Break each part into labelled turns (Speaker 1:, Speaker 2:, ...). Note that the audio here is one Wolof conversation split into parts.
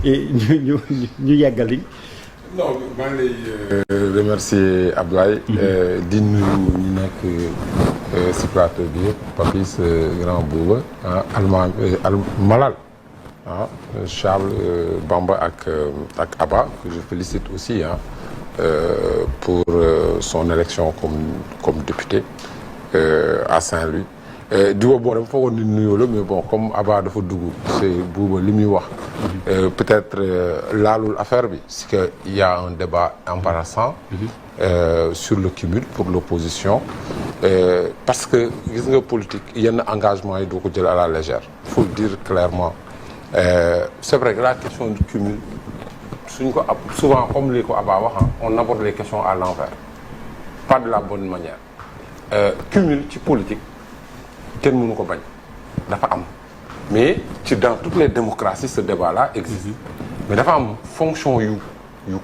Speaker 1: ñu yeggali.
Speaker 2: non maa ngi lay remercier Abdoulaye. di nuyu ñu nekk si plateau bi yëpp Papis Grand Bouba Malal Charles Bamba ak Abba que je félicite aussi pour son élection comme député à Saint-Louis. di woo dama foogoon ni nuyoo la mais bon comme Abba dafa dugg c'est Bouba li muy wax. peut-être laalul affaire bi c'est que il y a un débat embarrassant sur le cumul pour l'opposition parce que gis nga politique yenn engagement yi doo ko jël à la légère. Il faut le dire clairement c'est vrai que la question du cumul suñ ko souvent comme li ko Abba wax on aborde les questions à l'envers pas de la bonne manière cumul ci politique. kenn mënu ko bañ dafa am mais dans toutes les démocraties ce débat-là existe mais dafa am fonction yu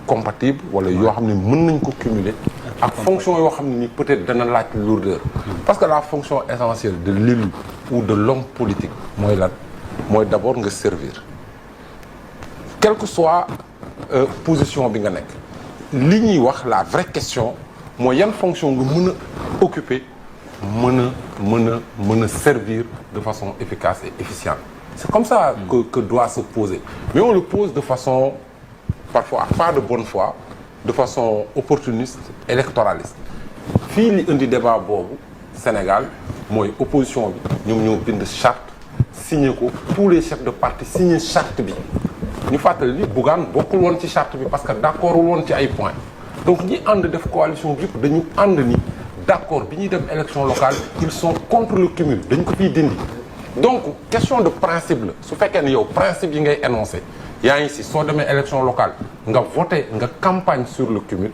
Speaker 2: compatible wala yoo xam ne mën nañ ko cumuler ak fonction yoo xam ne ni peut-être dana laaj lourdeur parce que la fonction essentielle de l'élu ou de l'homme politique mooy lan mooy d'abord nga servir quelle que soit position bi nga nekk li ñuy wax la vraie question mooy yan fonction nga mën a occuper mën a servir de façon efficace et efficiente. C'est comme ça que doit se poser. Mais on le pose de façon, parfois, pas de bonne foi, de façon opportuniste, électoraliste. fii li indi débat boobu Sénégal mooy opposition bi ñoom ñoo bind charte signé ko tous les chefs de parti signé charte bi ñu fàttali ni Bougane bokkul woon ci charte bi parce que d'accordul woon ci ay points donc ñi ànd def coalition bi yëpp dañu ànd ni d'accord bi ñuy dem élection locale ils sont contre le cumul dañ ko fiy dindi donc question de principe la su fekkee ne yow principe yi ngay énoncé yaa ngi si soo demee élection locale nga voté nga campagne sur le cumul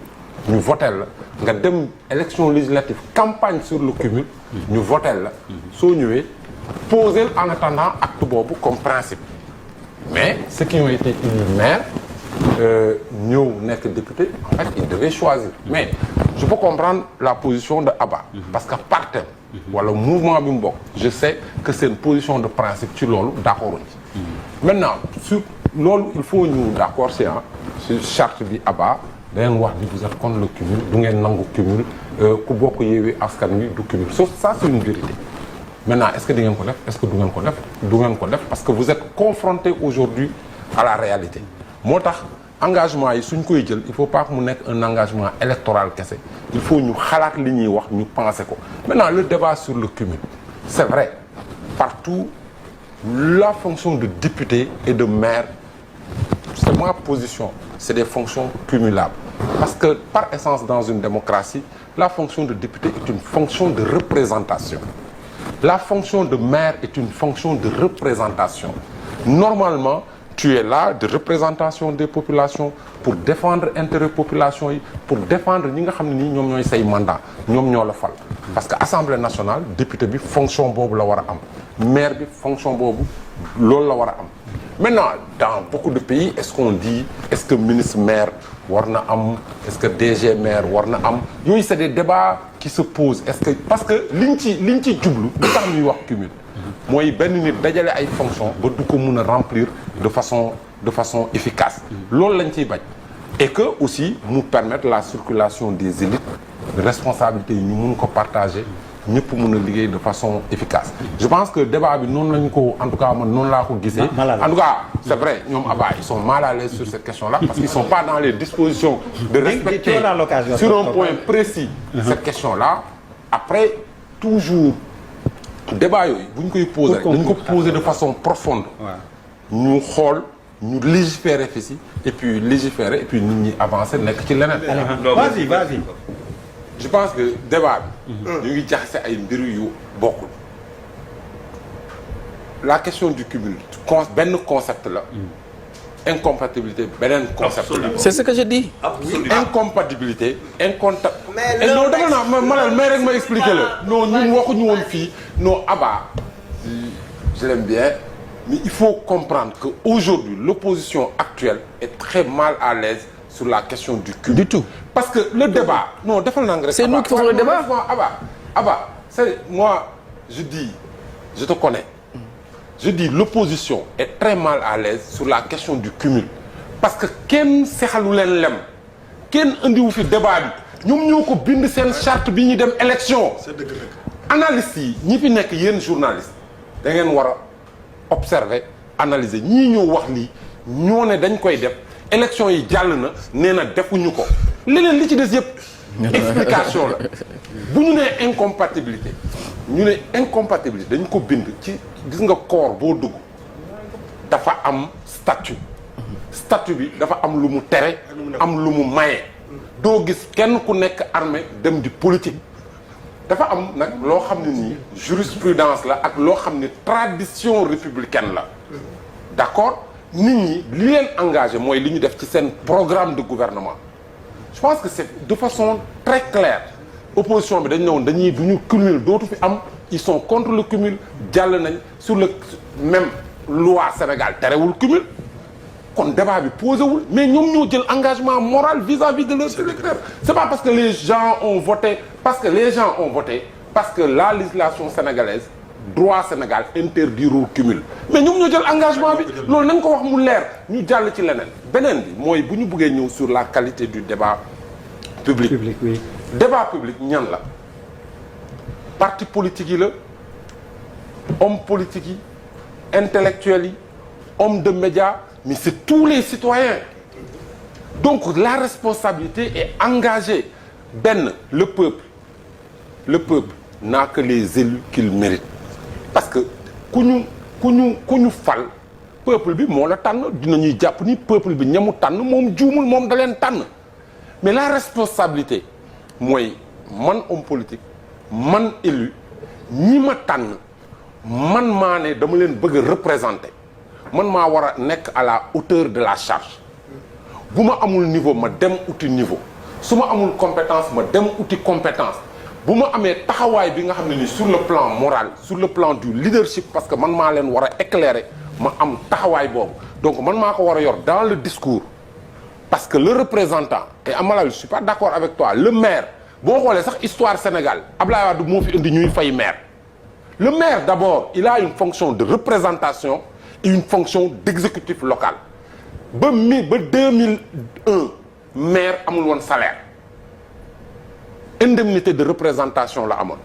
Speaker 2: ñu voté la nga dem élection législative campagne sur le cumul ñu voté la soo ñëwee poser en attendant acte boobu comme principe mais ceux qui ont été élus maire ñëw nekk député en fait ils devaient choisir mais je peux comprendre la position de Abba parce que partem wala mouvement bi mu bokk je sais que c'est une position de principe ci loolu d'accord ci maintenant sur loolu il faut ñu d'accord ci sur charte bi Abba da ngeen wax ni vous êtes contre le cumul du ngeen nangu cumul ku bokk Yewwi Askan Wi du cumul sauf ça c'est une vérité maintenant est-ce que di ngeen ko def est-ce que du ngeen ko def du ngeen ko def parce que vous êtes confrontés aujourd'hui à la réalité moo tax engagement yi suñ koy jël il faut pas que mu nekk un engagement électoral kese il faut ñu xalaat li ñuy wax ñu penser ko maintenant le débat sur le cumul c'est vrai partout la fonction de député et de maire c'est ma position c'est des fonctions cumulables parce que par essence dans une démocratie la fonction de député est une fonction de représentation la fonction de maire est une fonction de représentation normalement tu es là de représentation des populations pour défendre intérêt population yi pour défendre ñi nga xam ne nii ñoom ñooy say mandat ñoom ñoo la fal parce que Assemblée nationale député bi fonction boobu la war a am maire bi fonction boobu loolu la war a am maintenant dans beaucoup de pays est-ce qu'on dit est-ce que ministre maire war na am est-ce que DG maire war na am yooyu c'est des débats qui se posent est-ce que parce que liñ ci jublu lu tax ñuy wax cumul mooy benn nit dajale ay fonctions ba du ko mun a remplir de façon efficace loolu lañ ciy bañ et que aussi mu permettre la circulation des élites responsabilités yi ñu mun ko partager ñëpp mun a liggéey de façon efficace je pense que débat bi noonu lañ ko en tout cas man noonu laa ko gisee en tout cas c'est vrai ñoom Abba ils sont mal à l'aise sur cette question-là parce qu'ils sont pas dans les dispositions de respecter sur un point précis cette question-là après toujours débat yooyu bu ñu koy poser dañ ko poser de façon profonde ñu xool ñu légiférer fi si et puis légiférer et puis nit ñi avancer nekk ci leneen
Speaker 1: vas-y
Speaker 2: je pense que débat bi ñu ngi jaxase ay mbir yu bokkul la question du cumul benn concept la incompatibilité beneen concept la
Speaker 3: c'est ce que je dis
Speaker 2: incompatibilité non dama naa manal mais rek ma expliquer la non ñun waxuñu woon fii non Abba je l'aime bien mais il faut comprendre que aujourd'hui l'opposition actuelle est très mal à l'aise sur la question du cumul.
Speaker 3: Du tout.
Speaker 2: Parce que le débat non defal naa rek.
Speaker 3: C'est nous qui faisons le débat.
Speaker 2: Abba c'est moi je dis je te connais je dis l'opposition est très mal à l'aise sur la question du cumul parce que kenn sexalu leen lem kenn indiwu fi débat bi ñoom ñoo ko bind seen charte bi ñuy dem élection analystes yi ñi fi nekk yéen journalistes da ngeen war a observer analyser ñii ñoo wax lii ñoo ne dañ koy def élection yi jàll na nee na defuñu ko leneen li ci des yëpp explication la bu ñu nee incompatibilité ñu ne incompatibilité dañ ko bind ci gis nga corps boo dugg dafa am statut bi dafa am lu mu tere am lu mu maye doo gis kenn ku nekk armée dem di politique dafa am nag loo xam ne nii jurisprudence la ak loo xam ne tradition républicaine la d'accord nit ñi li leen engagé mooy li ñu def ci seen programme de gouvernement je pense que c'est de façon très claire opposition bi dañ ne woon dañuy du ñu cumul dootu fi am ils sont contre le cumul jàll nañ sur le même loi Sénégal terewul cumul kon débat bi posé wul mais ñoom ñoo jël engagement moral vis-à-vis de leurs électeurs c'est pas parce que les gens ont voté parce que la législation sénégalaise droit Sénégal interdirul cumul mais ñoom ñoo jël engagement bi loolu nañ ko wax mu leer ñu jàll ci leneen beneen bi mooy bu ñu bëggee ñëw sur la qualité du débat public
Speaker 1: oui.
Speaker 2: Débat public ñan la parti politique yi la homme politique yi intellectuels yi homme de médias mais c'est tous les citoyens donc la responsabilité est engagée le peuple n'a que les élus qu'il mérite parce que ku ñu fal peuple bi moo la tànn dinañuy jàpp ni peuple bi ñamu tànn moom juumul moom da leen tànn mais la responsabilité mooy man homme politique man élu ñi ma tànn man maa ne dama leen bëgg a représenter man maa war a nekk à la hauteur de la charge bu ma amul niveau ma dem uti niveau su ma amul compétence ma dem uti compétence bu ma amee taxawaay bi nga xam ne ni sur le plan moral sur le plan du leadership parce que man maa leen war a éclairer ma am taxawaay boobu donc man maa ko war a yor dans le discours parce que le représentant et Amala je suis pas d'accord avec toi le maire boo xoolee sax histoire Sénégal Abdoulaye Wade moo fi indi ñuy fay maire le maire d'abord il a une fonction de représentation et une fonction d'exécutif local ba 2001 maire amul woon salaire indemnité de représentation la amoon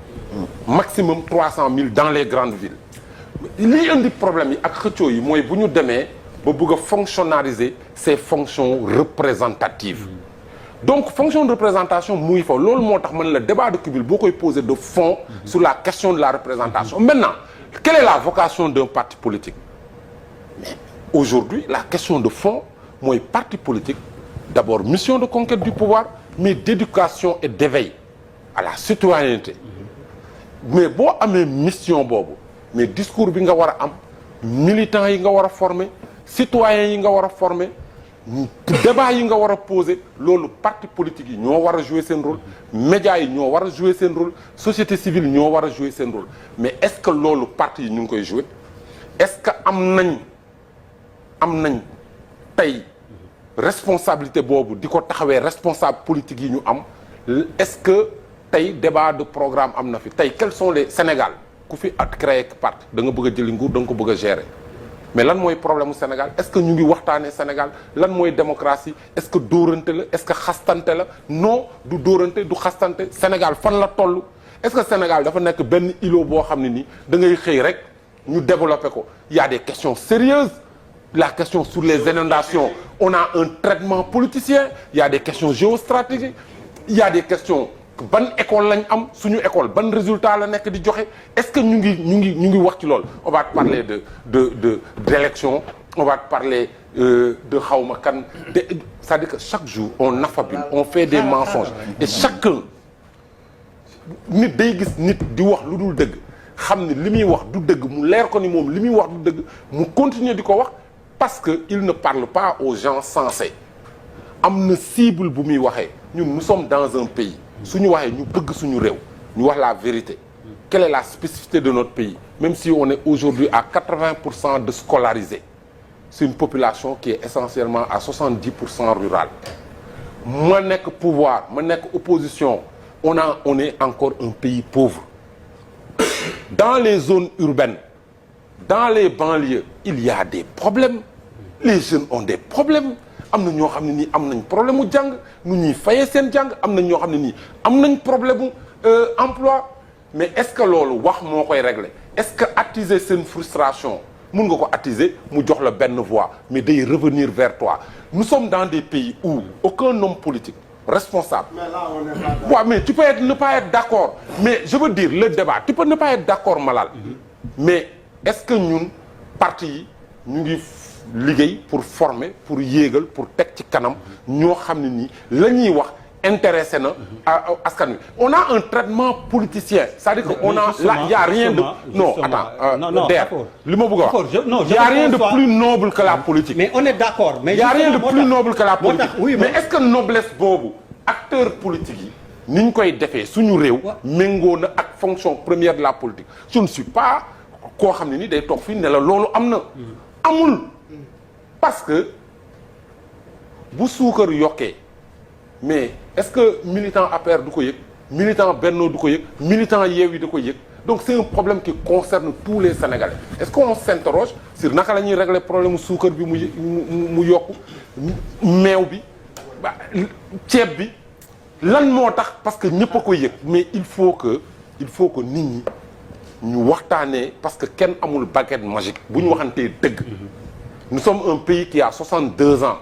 Speaker 2: maximum 300 000 dans les grandes villes li indi problème yi ak xëccoo yi mooy bu ñu demee ba bëgg a fonctionnariser ces fonctions représentatives donc fonction de représentation muy fa loolu moo tax man la débat de cumul boo koy poser de fond sur la question de la représentation maintenant quelle est la vocation d'un parti politique mais aujourd'hui la question de fond mooy parti politique d'abord mission de conquête du pouvoir mais d'éducation et d'éveil à la citoyenneté mais boo amee mission boobu mais discours bi nga war a am militants yi nga war a former citoyens yi nga war a former débat yi nga war a poser loolu parti politique yi ñoo war a jouer seen rôle médias yi ñoo war a jouer seen rôle société civile ñoo war a jouer seen rôle mais est-ce que loolu parti yi ñu ngi koy jouer est-ce que am nañ tey responsabilité boobu di ko taxawee responsable politique yi ñu am est-ce que tey débat de programme am na fi tey quels sont les Sénégal ku fi at créé parti da nga bëgg a jëli nguur da nga ko bëgg a gérer mais lan mooy problème mu Sénégal est-ce que ñu ngi waxtaanee Sénégal lan mooy démocratie est-ce que dóorante la est-ce que xastante la non du dóorante du xastante Sénégal fan la toll est-ce que Sénégal dafa nekk benn îlot boo xam ne ni da ngay xëy rek ñu développer ko il y a des questions sérieuses la question sur les inondations on a un traitement politicien il y a des questions géostratégiques il y a des questions ban école lañ am suñu école ban résultat la nekk di joxe est-ce que ñu ngi wax ci loolu on va parler d'élection on va parler de xawma kan c'est-à-dire que chaque jour on affabule on fait des mensonges et chacun nit day gis nit di wax lu dul dëgg xam ne li muy wax du dëgg mu leer ko ni moom li muy wax du dëgg mu continuer di ko wax parce que il ne parle pas aux gens sensés am na cible bu muy waxee ñun nous sommes dans un pays suñu waxee ñu bëgg suñu réew ñu wax la vérité quelle est la spécificité de notre pays même si on est aujourd'hui à 80% de scolarisés c'est une population qui est essentiellement à 70% rurale ma nekk pouvoir ma nekk opposition on est encore un pays pauvre dans les zones urbaines dans les banlieues il y a des problèmes les jeunes ont des problèmes am na ñoo xam ne nii am nañ problème mu jàng nu ñuy fayee seen jàng am na ñoo xam ne nii am nañ problème mu emploi mais est-ce que loolu wax moo koy régler est-ce que attiser seen frustration mun nga ko attiser mu jox la benn voix mais day revenir vers toi nous sommes dans des pays où aucun homme politique responsable.
Speaker 3: Mais là, on est pas d'accord.
Speaker 2: Ouais, mais tu peux ne pas être d'accord mais je veux dire le débat tu peux ne pas être d'accord Malal mais est-ce que ñun parti yi ñu ngi liggéey pour former pour yéegal pour teg ci kanam ñoo xam ne nii la ñuy wax intéressé na askan wi on a un traitement politicien c'est-à-dire que on a là y a rien de non attends Der li ma bëgg a wax y a rien de plus noble que la politique
Speaker 1: mais on est d'accord mais
Speaker 2: y a rien de plus noble que la politique
Speaker 1: oui,
Speaker 2: mais est-ce que noblesse boobu acteurs politiques yi ni ñu koy defee suñu réew méngoo na ak fonction première de la politique je ne suis pas koo xam ne ni day toog fii ne la loolu am na amul parce que bu suukar yokkee mais est-ce que militant APR du ko yëg militant Benno du ko yëg militant Yewwi du ko yëg donc c'est un problème qui concerne tous les Sénégalais est-ce qu'on s'interroge sur naka la ñuy régler problème suukar bi mu yokku meew bi ceeb bi lan moo tax parce que ñëpp a ko yëg mais il faut que nit ñi ñu waxtaanee parce que kenn amul baguette magique bu ñu waxantee dëgg nous sommes un pays qui a 62 ans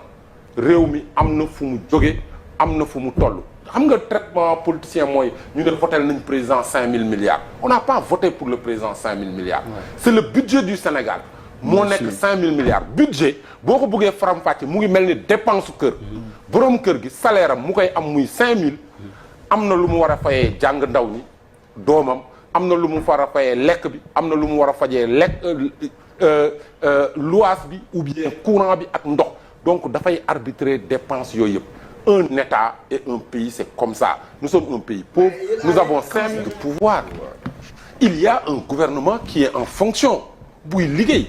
Speaker 2: réew mi am na fu mu jóge am na fu mu toll xam nga traitement politicien mooy ñu ne voté nañ président 5000 milliards on n'a pas voté pour le président 5000 milliards c'est le budget du Sénégal moo nekk 5000 milliards budget boo ko bëggee faram-fàcce mu ngi mel ni dépense kër boroom kër gi salaire am mu koy am muy 5000 am na lu mu war a fayee jàng ndaw ñi doomam am na lu mu war a fayee lekk bi am na lu mu war a fajee lekk luwaas bi ou bien courant bi ak ndox donc dafay arbitrer dépenses yooyu yëpp un État et un pays c'est comme ça nous sommes un pays pauvre nous avons 5 de pouvoir il y a un gouvernement qui est en fonction buy liggéey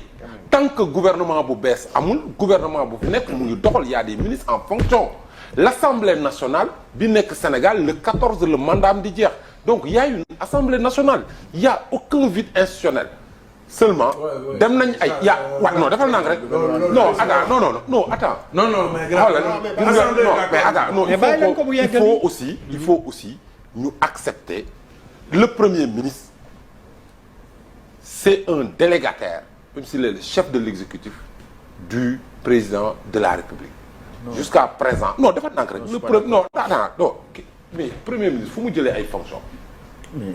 Speaker 2: tant que gouvernement bu bees amul gouvernement bu fi nekk mu ngi doxal y a des ministres en fonction l'Assemblée nationale bi nekk Sénégal le 14 le mandat am di jeex donc il y a une Assemblée nationale il y a aucun vide institutionnel seulement dem nañ ay yaa waaw non defal naa rek non attends non attends
Speaker 3: Non, mais
Speaker 2: attends non il faut aussi ñu accepter le premier ministre c'est un délégataire même s'il est le chef de l'exécutif du président de la République jusqu'à présent non defal naa rek mais premier ministre fu mu jëlee ay fonctions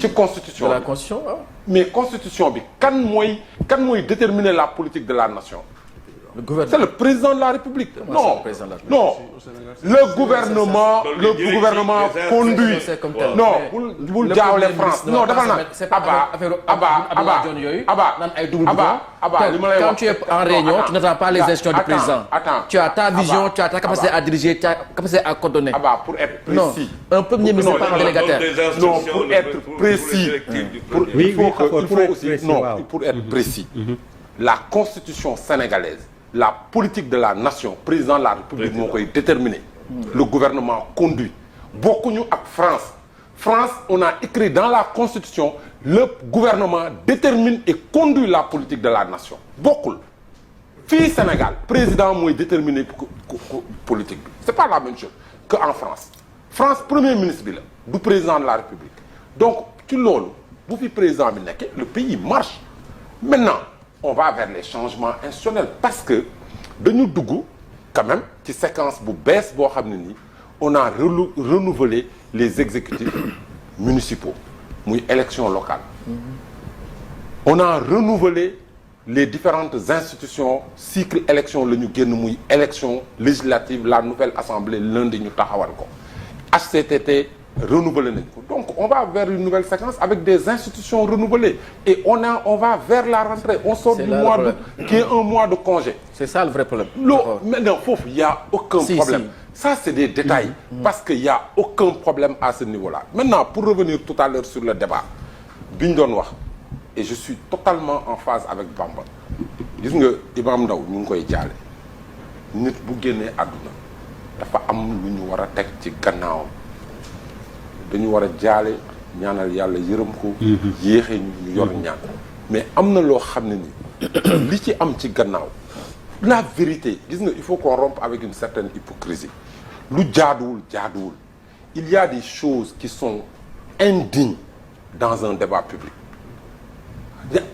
Speaker 2: ci constitution
Speaker 4: de la constitution
Speaker 2: mais constitution bi kan mooy déterminer la politique de la nation.
Speaker 4: le gouvernement
Speaker 2: c'est le président de la République. Non le gouvernement conduit. non bul jaawale France non defal na Abba li ma lay wax
Speaker 4: quand tu es en réunion tu n'attends pas les instructions du président. Tu as ta vision, tu as ta capacité à diriger, tu as ta capacité à coordonner.
Speaker 2: Pour être précis.
Speaker 4: Non, un premier ministre n'est pas un délégataire.
Speaker 2: Non, pour être précis. Pour être précis. La constitution sénégalaise, la politique de la nation, président de la République moo koy déterminer. Le gouvernement conduit. Bokkuñu ak France, on a écrit dans la constitution le gouvernement détermine et conduit la politique de la nation. Bokkul. Fii Sénégal président mooy déterminer politique bi c'est pas la même chose que en France premier ministre bi la du président de la République donc ci loolu bu fi président bi nekkee le pays marche maintenant on va vers les changements institutionnels parce que dañu dugg quand même ci séquence bu bees boo xam ne nii on a renouvelé les exécutifs municipaux muy élection locale on a renouvelé les différentes institutions cycle élection la ñu génn muy élection législative la nouvelle assemblée lundi ñu taxawal ko HCCT renouvelé nañ ko donc on va vers une nouvelle séquence avec des institutions renouvelées et on va vers la rentrée on sort du mois d'août qui est un mois de congé.
Speaker 4: C'est ça le vrai problème.
Speaker 2: Maintenant foofu il y a aucun problème. Ça c'est des détails parce que il y a aucun problème à ce niveau-là. Maintenant pour revenir tout à l'heure sur le débat bi ñu doon wax et je suis totalement en phase avec Bamba gis nga Imam Ndao ñu ngi koy jaale nit bu génnee àdduna dafa am lu ñu war a teg ci gannaawam dañu war a jaale ñaanal yàlla yërëm ko yéexee ñu yor ñaan mais am na loo xam ne ni li ci am ci gannaaw la vérité gis nga il faut qu'on rompe avec une certaine hypocrisie lu jaaduwul il y a des choses qui sont indignes dans un débat public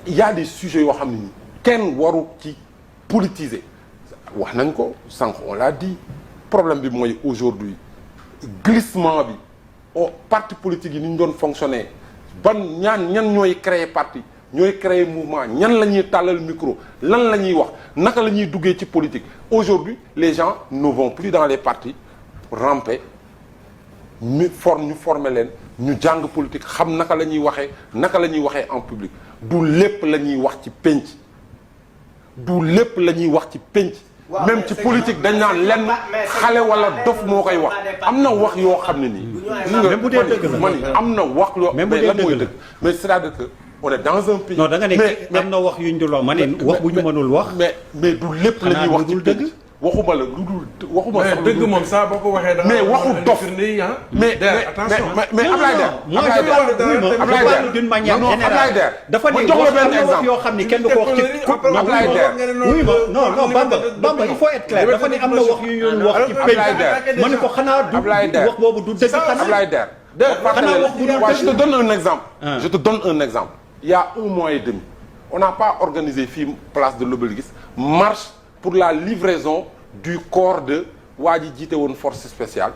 Speaker 2: il y a des sujets yoo xam ne ni kenn waru ci politiser wax nañ ko sànq on l'a dit problème bi mooy aujourd'hui glissement bi parti politique yi ni ñu doon fonctionner ñan ñooy créer parti ñooy créer mouvement ñan la ñuy tàllal micro lan la ñuy wax naka la ñuy duggee ci politique aujourd'hui les gens ne vont plus dans les partis ramper ñu former leen ñu jàng politique xam naka la ñuy waxee en public du lépp la ñuy wax ci penc même ci politique dañ naan lenn xale wala dof moo koy wax am na wax yoo xam ne nii.
Speaker 1: même bu dee dëgg la
Speaker 2: man am na wax yoo.
Speaker 1: même bu dee dëgg la
Speaker 2: mais c'est-à-dire que on est dans un pays.
Speaker 1: non da nga ne am na wax yu ñu dul wax ma ne wax bu ñu mënul wax.
Speaker 2: mais du lépp la ñuy wax ci dëgg. waxuma la lu dul waxuma sax
Speaker 3: dëgg moom saa boo ko waxee da
Speaker 2: mais waxu dof mais Ablaye Der
Speaker 1: Ablaye Der d'une manière générale dafa ne wax am na wax yoo xam ni kenn du ko wax ci
Speaker 2: Ablaye Der
Speaker 1: oui non Bamba il faut être clair dafa ne am na wax yu ñu wax ci penc ma ne ko xanaa du wax boobu du dëgg xanaa
Speaker 2: Ablaye Der je te donne un exemple il y a un mois et demi on n'a pas organisé fii place de l'Obélisque marche pour la livraison du corps de waa ji jiite woon force spéciale.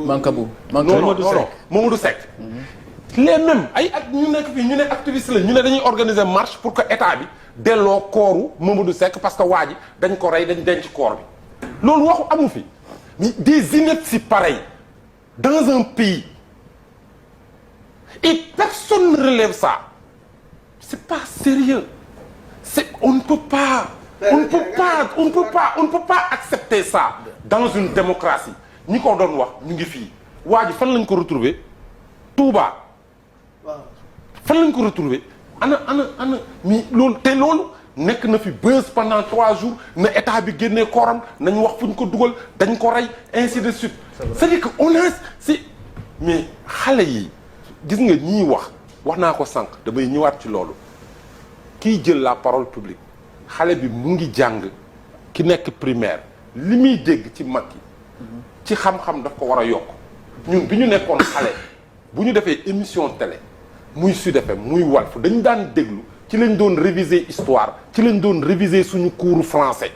Speaker 4: Mancabou
Speaker 2: Mamadou Seck. les mêmes ay ak ñu nekk fii ñu ne activiste la ñu ne dañuy organiser marche pour que état bi delloo kooru Mamadou Seck parce que waa ji dañ ko rey dañ denc corps bi. loolu waxu amu fi des inepties pareilles dans un pays et personne ne relève ça c'est pas sérieux on ne peut pas accepter ça dans une démocratie ñi ko doon wax ñu ngi fii waa ji fan lañ ko retrouver Touba fan lañ ko retrouver ana mi loolu nekk na fi buzz pendant 3 jours na état bi génnee kooram nañ wax fu ñu ko dugal dañ ko rey ainsi de suite c'est-à-dire que on a mais xale yi gis nga ñiy wax naa ko sànq damay ñëwaat ci loolu kiy jël la parole publique xale bi mu ngi jàng ki nekk primaire li muy dégg ci mag yi ci xam-xam daf ko war a yokk ñun bi ñu nekkoon xale bu ñu defee émission télé muy Sud FM muy Walf dañu daan déglu ci lañ doon réviser histoire ci lañ doon réviser suñu cours français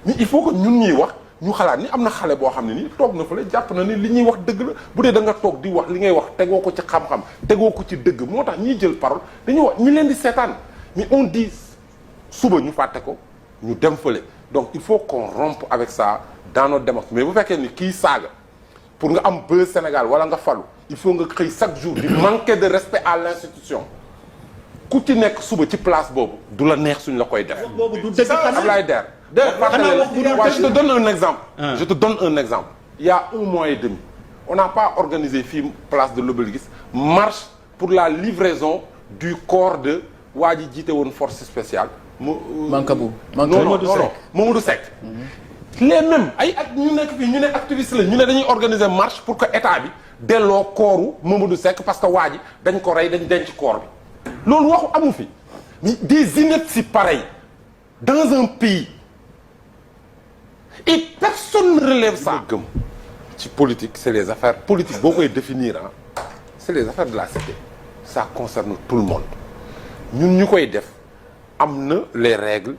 Speaker 2: mais il faut que ñun ñuy wax ñu xalaat ni am na xale boo xam ne ni toog na fa la jàpp na ni li ñuy wax dëgg la bu dee da nga toog di wax li ngay wax tegoo ko ci xam-xam tegoo ko ci dëgg moo tax ñiy jël parole dañuy wax ñi leen di seetaan mais on dit suba ñu fàtte ko ñu dem fële donc il faut qu'on rompe avec ça dans notre démocratie mais bu fekkee ni kii saaga pour nga am buzz Sénégal wala nga falu il faut nga xëy chaque jour di manquer de respect à l'institution ku ci nekk suba ci place boobu du la neex suñ la koy def.
Speaker 1: boobu du dëgg
Speaker 2: Ablaye Der. je te donne un exemple. Il y a un mois et demi on n'a pas organisé fii place de l'Obélisque marche pour la livraison du corps de waa ji jiite woon force spéciale.
Speaker 4: Mancabou
Speaker 2: Mamadou Seck. les mêmes ay ak ñu nekk fii ñu ne activiste la ñu ne dañuy organiser marche pour que état bi delloo kooru Mamadou Seck parce que waa ji dañ ko rey dañ denc corps bi loolu waxu amu fi des inepties pareilles dans un pays et personne ne relève ça. gëm ci politique c'est les affaires politiques boo koy définir c'est les affaires de la cité ça concerne tout le monde ñun ñu koy def am na les règles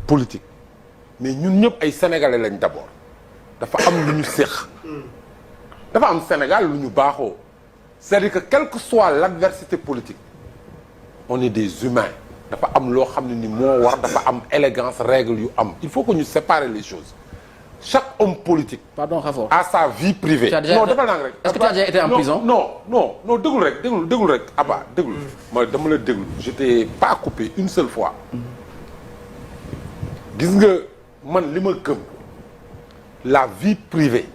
Speaker 2: politiques mais ñun ñëpp ay sénégalais lañ d'abord dafa am lu ñu séq dafa am Sénégal lu ñu baaxoo c'est-à-dire que quelle que soit l'adversité politique on est des humains dafa am loo xam ne ni moo war dafa am élégance règle yu am il faut que ñu séparer les choses chaque homme politique.
Speaker 4: Pardon Khafor.
Speaker 2: a sa vie privée.
Speaker 4: non dafa nang rek. est-ce que tu as déjà été en prison.
Speaker 2: non déglu rek Abba déglu. mooy dama la déglu je t'ai pas coupé une seule fois. gis nga man li ma gëm la vie privée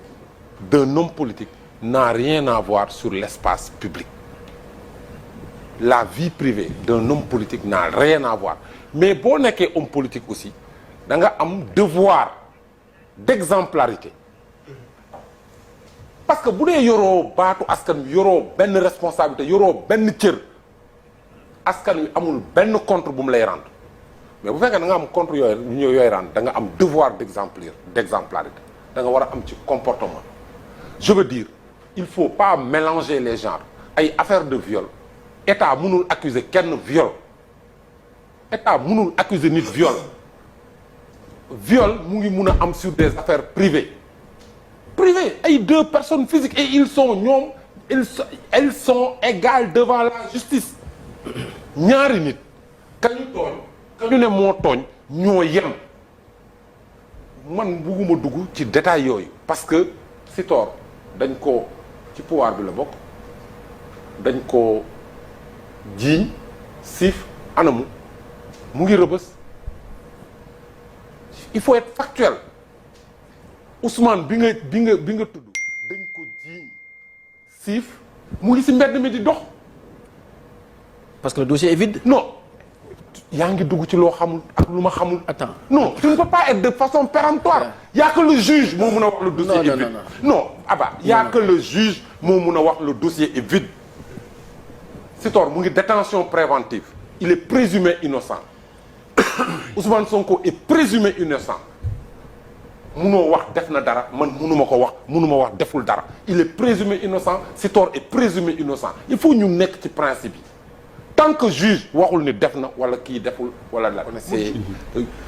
Speaker 2: d'un homme politique n'a rien à voir sur l'espace public. La vie privée d'un homme politique n'a rien à voir mais boo nekkee homme politique aussi da nga am devoir d'exemplarité parce que bu dee yoroo baatu askan wi yoroo benn responsabilité yoroo benn cër askan wi amul benn compte bu mu lay rendre mais bu fekkee da nga am compte yooyu rendre da nga am devoir d'exemplarité da nga war a am ci comportement je veux dire il faut pas mélanger les genres ay affaire de viol état mënul accuser kenn viol état mënul accuser nit viol mu ngi mun a am sur des affaires privées ay 2 personnes physiques et elles sont égales devant la justice ñaari nit kañu tooñ kañu ne moo tooñ ñoo yem man bugguma dugg ci détail yooyu parce que Sitor dañ ko ci pouvoir bi la bokk dañ ko jiiñ siif anamu mu ngi rëbës il faut être factuel Ousmane bi nga tudd dañ ko jiiñ siif mu ngi ci mbedd mi di dox
Speaker 4: parce que le dossier est vide.
Speaker 2: non yaa ngi dugg ci loo xamul ak lu ma xamul.
Speaker 4: attends
Speaker 2: non tu ne peux pas être de façon péremptoire. y a que le juge moo mun a wax le dossier est vide. non Abba y a que le juge moo mun a wax le dossier est vide. Sitor mu ngi détention préventive il est présumé innocent Ousmane Sonko est présumé innocent munoo wax def na dara man munuma ko wax munuma wax deful dara il est présumé innocent Sitor est présumé innocent il faut ñu nekk ci principe yi. tant que juge waxul ni def na wala kii deful wala la c'est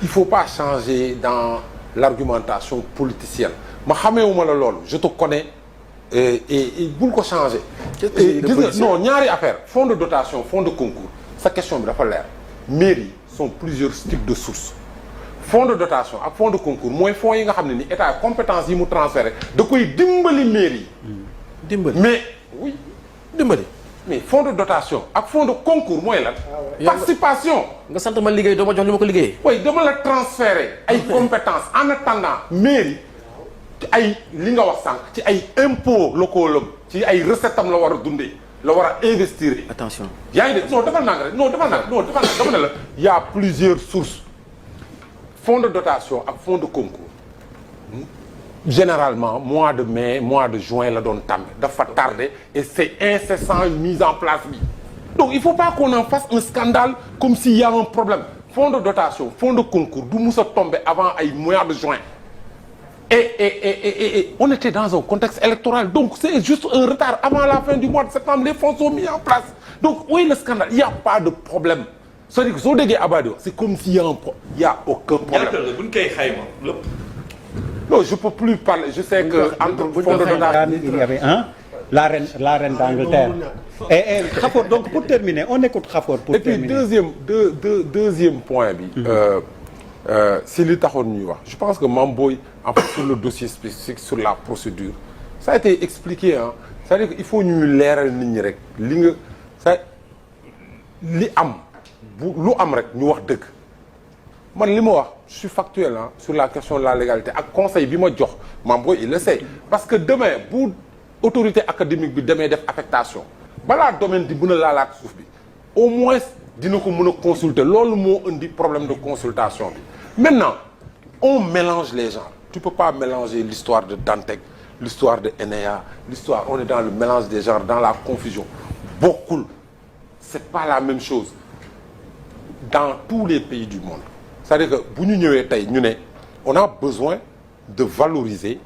Speaker 2: il faut pas changer dans l'argumentation politicienne ma xameewuma la loolu je te connais et bul ko changer gis nga non ñaari affaire fonds de dotation fonds de concours sa question bi dafa leer mairie sont plusieurs types de sources fonds de dotation ak fonds de concours mooy fonds yi nga xam ne ni état compétence yi mu transféré da koy dimbali mairie yi mais oui dimbali mais fonds de dotation ak fonds de concours mooy lan. participation.
Speaker 4: nga sant ma liggéey doo ma jox li ma ko liggéey.
Speaker 2: oui dama la transférer ay compétences en attendant mairie ci ay li nga wax sànq ci ay impôts locaux la ci ay recettes am la war a dundee la war a investir.
Speaker 4: attention
Speaker 2: yaa ngi dégg non defal naa rek non defal naa dama ne la y a plusieurs sources fonds de dotation ak fonds de concours. Généralement mois de mai mois de juin la doon tàmbe dafa tardé et c'est incessant mise en place bi donc il faut pas qu'on en fasse un scandale comme s'il y a un problème fonds de dotation fonds de concours du mus a tomber avant ay mois de juin et on était dans un contexte électoral donc c'est juste un retard avant la fin du mois de septembre les fonds sont mis en place donc où est le scandale il y a pas de problème c'est-à-dire que soo déggee Abadio c'est comme s'il y a il y a aucun problème
Speaker 1: buñ koy xayma lépp.
Speaker 2: Non, je peux plus parler. Je sais que entre fonds de dotation,
Speaker 1: il y avait la reine d'Angleterre. Et Khafor, donc pour terminer, on écoute Khafor pour terminer.
Speaker 2: Et puis deuxième point bi. Si li taxoon ñuy wax. Je pense que Mame Boye en fait sur le dossier spécifique sur la procédure, ça a été expliqué hein. C'est-à-dire qu'il faut ñuy leeral nit ñi rek li am lu am rek ñu wax dëgg. man li ma wax je suis factuel hein, sur la question de la légalité ak conseil bi ma jox Mame Boye il le sait parce que demain bu autorité académique bi demee def affectation balaa domaine di mën a laalaat suuf bi au moins dina ko mën a consulter loolu moo indi problème de consultation bi maintenant on mélange les genres tu peux pas mélanger l'histoire de Dantec l'histoire de Enéa l'histoire on est dans le mélange des genres dans la confusion bokkul c'est pas la même chose dans tous les pays du monde c'est-à-dire que bu ñu ñëwee tey ñu ne on a besoin de valoriser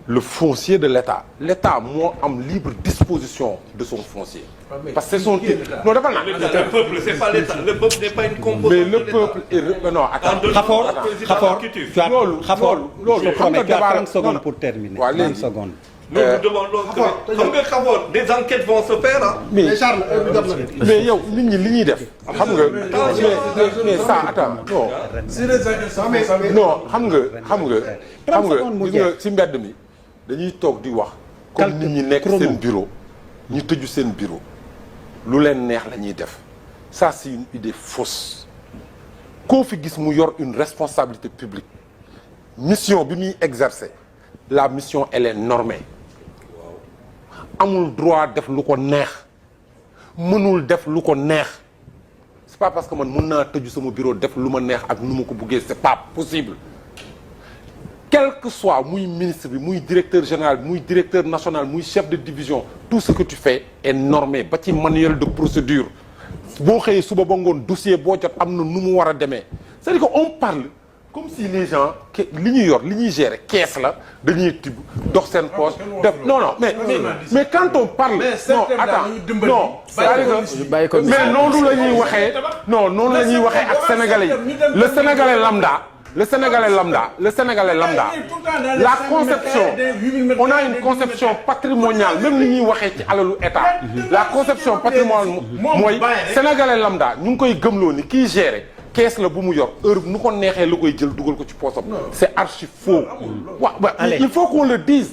Speaker 2: le foncier de l'État l'État moo am libre disposition de son foncier. parce que c'est son titre. non dafa naan.
Speaker 1: le peuple c'est pas l'État le peuple n'est pas une composante
Speaker 2: mais le peuple est non attends.
Speaker 1: loolu xam nga débat 30 secondes pour terminer.
Speaker 2: waaw léegi
Speaker 1: 30 secondes.
Speaker 3: xam nga xamoon des enquêtes vont se faire ah.
Speaker 2: mais Charles mais yow nit ñi li ñuy def. xam nga mais ça attends non. non xam nga gis nga ci mbedd mi dañuy toog di wax. comme nit ñi nekk seen bureau. ñu tëju seen bureau. lu leen neex la ñuy def. ça c'est une idée fausse. koo fi gis mu yor une responsabilité publique. mission bi muy exercer. la mission elle est normée. amul droit def lu ko neex mënul def lu ko neex c'est pas parce que man mën naa tëju sama bureau def lu ma neex ak nu ma ko buggee c'est pas possible quel que soit muy ministre bi muy directeur général muy directeur national muy chef de division tout ce que tu fais est normé ba ci manuel de procédure boo xëyee suba ba ngoon dossier boo jot am na nu mu war a demee c'est-à-dire que on parle comme si les gens li ñuy yor li ñuy gérer caisse la dañuy tibb dox seen poche def non mais quand on parle non attends non c'est-à-dire que mais noonu la ñuy waxee non noonu la ñuy waxee ak sénégalais yi le sénégalais lambda la conception on a une conception patrimoniale même li ñuy waxee ci alalu état la conception patrimoniale mooy sénégalais lambda ñu ngi koy gëmloo ni kiy gérer kees la bu mu yor heure nu ko neexee la koy jël dugal ko ci poosam c'est archi faux. Il faut qu'on le dise.